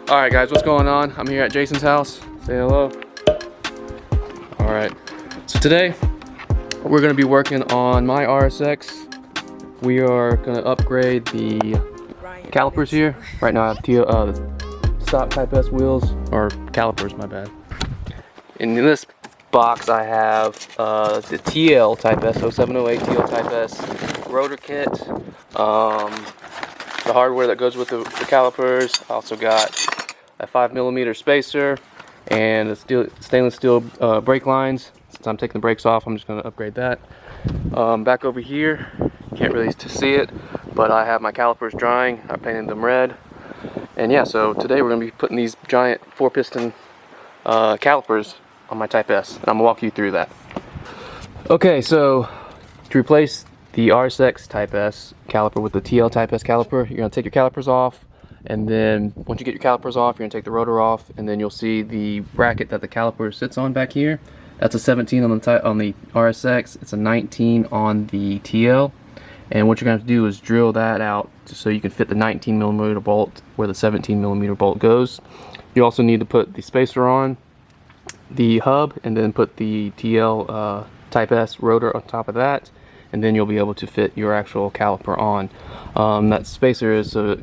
Alright guys, what's going on? I'm here at Jason's house. Say hello. Alright, so today we're going to be working on my RSX. We are going to upgrade the calipers here. Right now I have the stock Type S wheels, or calipers, my bad. In this box I have the TL Type S 0708 TL Type S rotor kit, the hardware that goes with the calipers. I also got a 5mm spacer and a stainless steel brake lines. Since I'm taking the brakes off, I'm just going to upgrade that. Back over here, you can't really see it, but I have my calipers drying. I painted them red. And yeah, so today we're going to be putting these giant 4-piston calipers on my Type S, and I'm going to walk you through that. Okay, so to replace the RSX Type S caliper with the TL Type S caliper, you're going to take your calipers off, and then once you get your calipers off, you're going to take the rotor off, and then you'll see the bracket that the caliper sits on back here. That's a 17 on the RSX, it's a 19 on the TL, and what you're going to have to do is drill that out so you can fit the 19mm bolt where the 17mm bolt goes. You also need to put the spacer on the hub, and then put the TL Type S rotor on top of that, and then you'll be able to fit your actual caliper on. That spacer is so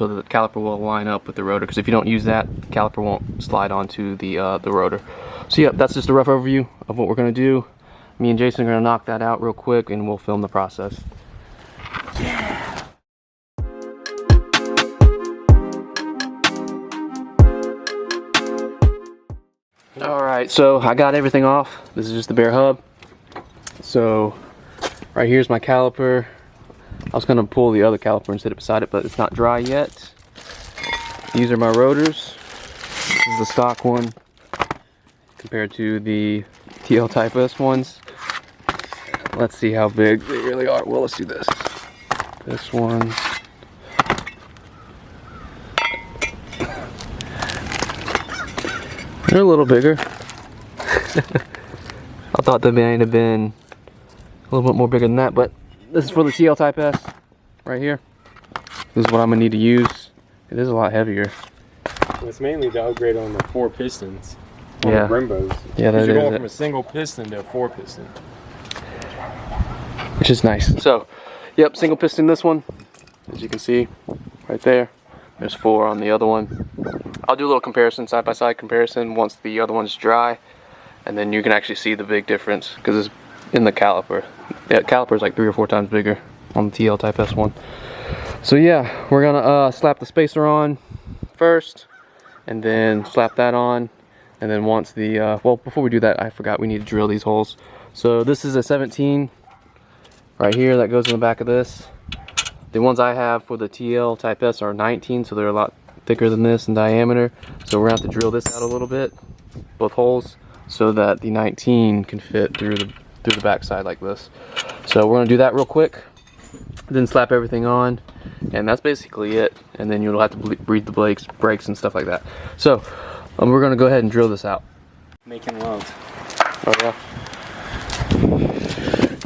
that the caliper will line up with the rotor, because if you don't use that, the caliper won't slide onto the rotor. So yeah, that's just a rough overview of what we're going to do. Me and Jason are going to knock that out real quick, and we'll film the process. Yeah. Alright, so I got everything off. This is just the bare hub. So right here's my caliper. I was going to pull the other caliper and sit it beside it, but it's not dry yet. These are my rotors. This is the stock one compared to the TL Type S ones. Let's see how big they really are. Well, let's do this. This one. They're a little bigger. I thought they might have been a little bit more bigger than that, but this is for the TL Type S right here. This is what I'm gonna need to use. It is a lot heavier. It's mainly to upgrade on the 4 pistons on yeah. the Brembos. Yeah, that you're is going it. from a single piston to a 4 piston, which is nice. So, yep, single piston this one, as you can see right there. There's 4 on the other one. I'll do a little comparison, side by side comparison, once the other one's dry, and then you can actually see the big difference because it's in the caliper. The caliper is like 3 or 4 times bigger on the TL Type S one. So yeah, we're gonna slap the spacer on first, and then slap that on, and then once the well, before we do that, I forgot we need to drill these holes. So this is a 17 right here that goes in the back of this. The ones I have for the TL Type S are 19, so they're a lot thicker than this in diameter. So we're gonna have to drill this out a little bit, both holes, so that the 19 can fit through the back side like this. So we're gonna do that real quick, then slap everything on, and that's basically it. And then you'll have to breathe the brakes and stuff like that. So we're gonna go ahead and drill this out. making love. Oh yeah.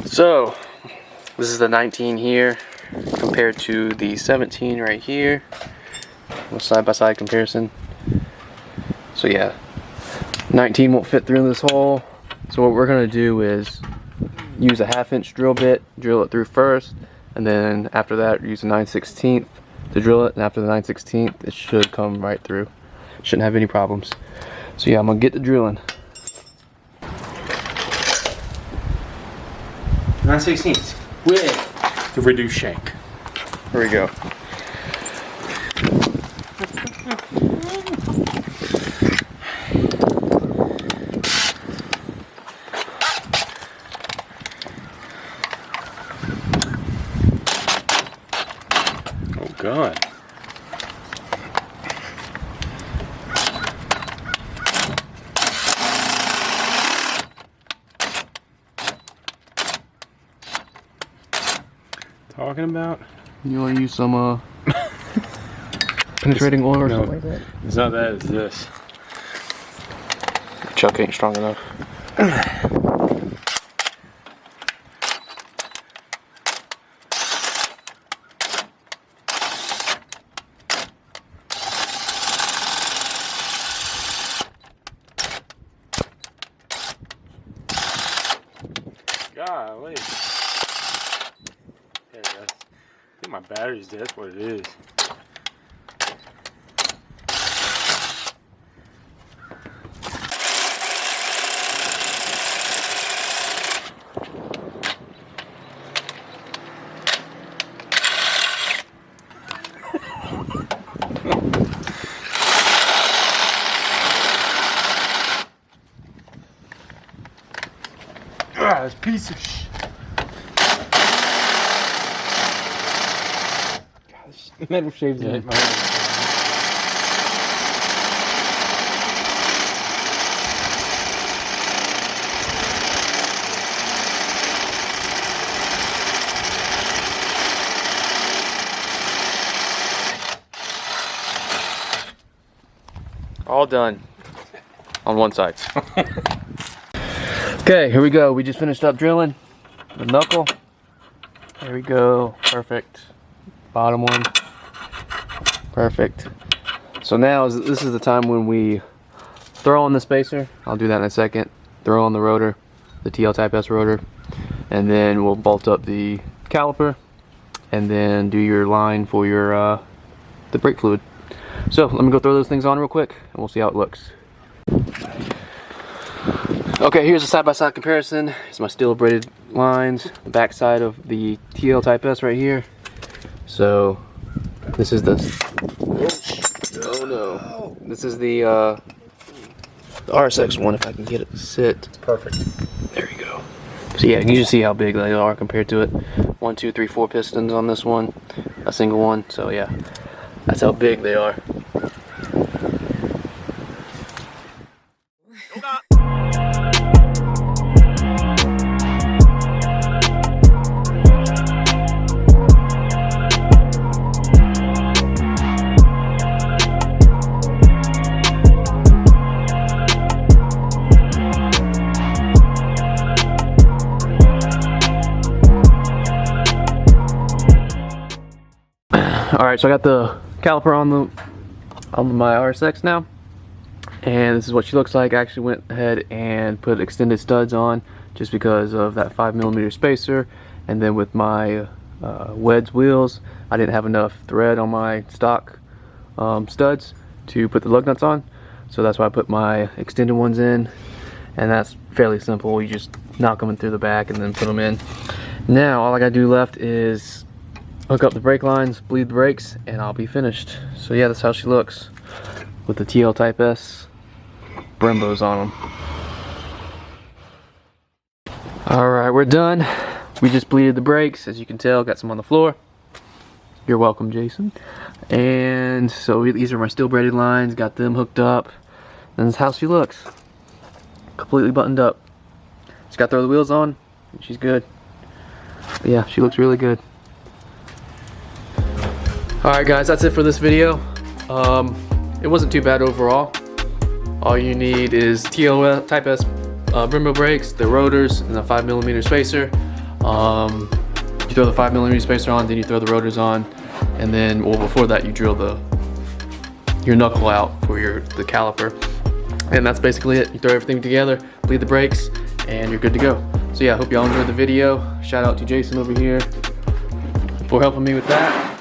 So this is the 19 here compared to the 17 right here. Side by side comparison. So yeah, 19 won't fit through this hole. So what we're gonna do is use a 1/2-inch drill bit, drill it through first, and then after that use a 9/16 to drill it, and after the 9/16 it should come right through. Shouldn't have any problems. So yeah, I'm gonna get to drilling. 9/16 with the reduced shank. Here we go. Oh God. Talking about? You want to use some penetrating oil or something like that? It's not that, it's this. Chuck ain't strong enough. Golly. There it is. I think my battery's dead. That's what it is. This piece of shit. Gosh, metal shaves hit my hand. All done on one side. Okay, here we go. We just finished up drilling the knuckle. There we go. Perfect. Bottom one. Perfect. So now this is the time when we throw on the spacer. I'll do that in a second. Throw on the rotor, the TL Type S rotor, and then we'll bolt up the caliper, and then do your line for your the brake fluid. So let me go throw those things on real quick, and we'll see how it looks. Okay, here's a side-by-side comparison. It's my steel braided lines, the back side of the TL Type S right here. So this is the this is the RSX one, if I can get it to sit. Perfect. There you go. So yeah, you can just see how big they are compared to it. 1, 2, 3, 4 pistons on this one, a single one. So yeah, that's how big they are. Alright, so I got the caliper on my RSX now, and this is what she looks like. I actually went ahead and put extended studs on just because of that 5mm spacer, and then with my Weds wheels, I didn't have enough thread on my stock studs to put the lug nuts on, so that's why I put my extended ones in, and that's fairly simple. You just knock them in through the back and then put them in. Now all I gotta do left is hook up the brake lines, bleed the brakes, and I'll be finished. So yeah, that's how she looks with the TL Type S Brembos on them. Alright, we're done. We just bleeded the brakes, as you can tell, got some on the floor. You're welcome, Jason. And so these are my steel braided lines, got them hooked up. And this is how she looks. Completely buttoned up. Just gotta throw the wheels on, and she's good. But yeah, she looks really good. Alright guys, that's it for this video. It wasn't too bad overall. All you need is TL Type S Brembo brakes, the rotors, and the 5mm spacer. You throw the 5mm spacer on, then you throw the rotors on, and then, well, before that you drill your knuckle out for the caliper. And that's basically it. You throw everything together, bleed the brakes, and you're good to go. So yeah, I hope y'all enjoyed the video. Shout out to Jason over here for helping me with that.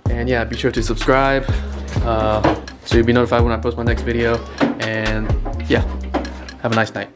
And yeah, be sure to subscribe so you'll be notified when I post my next video. And yeah, have a nice night.